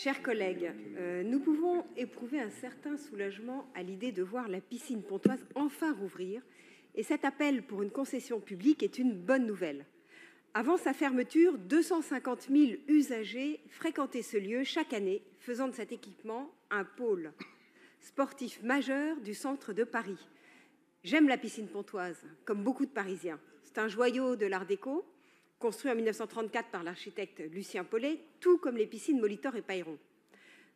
Chers collègues, nous pouvons éprouver un certain soulagement à l'idée de voir la piscine pontoise enfin rouvrir, et cet appel pour une concession publique est une bonne nouvelle. Avant sa fermeture, 250 000 usagers fréquentaient ce lieu chaque année, faisant de cet équipement un pôle sportif majeur du centre de Paris. J'aime la piscine pontoise, comme beaucoup de Parisiens. C'est un joyau de l'art déco, construit en 1934 par l'architecte Lucien Paulet, tout comme les piscines Molitor et Pailleron.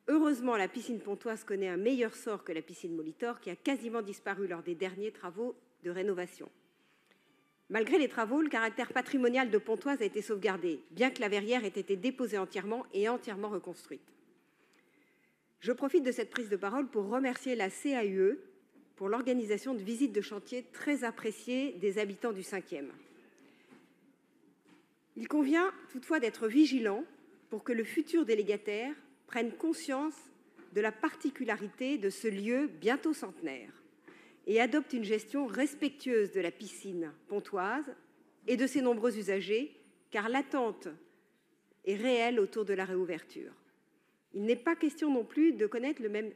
Heureusement, la piscine pontoise connaît un meilleur sort que la piscine Molitor, qui a quasiment disparu lors des derniers travaux de rénovation. Malgré les travaux, le caractère patrimonial de Pontoise a été sauvegardé, bien que la verrière ait été déposée entièrement et entièrement reconstruite. Je profite de cette prise de parole pour remercier la CAUE pour l'organisation de visites de chantier très appréciées des habitants du 5e. Il convient toutefois d'être vigilant pour que le futur délégataire prenne conscience de la particularité de ce lieu bientôt centenaire et adopte une gestion respectueuse de la piscine pontoise et de ses nombreux usagers, car l'attente est réelle autour de la réouverture. Il n'est pas question non plus de connaître le même...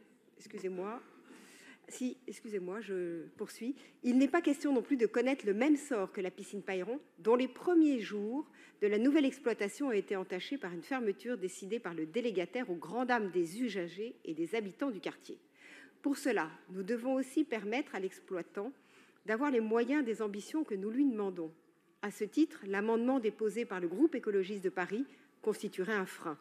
Il n'est pas question non plus de connaître le même sort que la piscine Pailleron, dont les premiers jours de la nouvelle exploitation ont été entachés par une fermeture décidée par le délégataire aux grandes dames des usagers et des habitants du quartier. Pour cela, nous devons aussi permettre à l'exploitant d'avoir les moyens des ambitions que nous lui demandons. À ce titre, l'amendement déposé par le groupe écologiste de Paris constituerait un frein.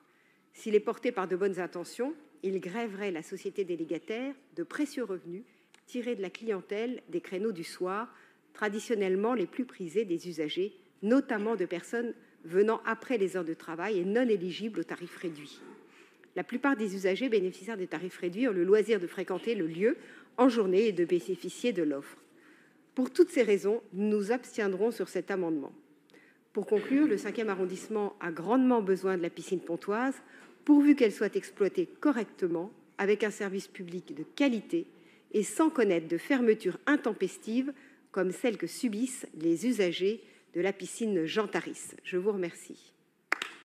S'il est porté par de bonnes intentions, il grèverait la société délégataire de précieux revenus tirés de la clientèle des créneaux du soir, traditionnellement les plus prisés des usagers, notamment de personnes venant après les heures de travail et non éligibles aux tarifs réduits. La plupart des usagers bénéficiaires des tarifs réduits ont le loisir de fréquenter le lieu en journée et de bénéficier de l'offre. Pour toutes ces raisons, nous nous abstiendrons sur cet amendement. Pour conclure, le 5e arrondissement a grandement besoin de la piscine pontoise, pourvu qu'elle soit exploitée correctement, avec un service public de qualité et sans connaître de fermeture intempestive comme celle que subissent les usagers de la piscine Jean Tarisse. Je vous remercie.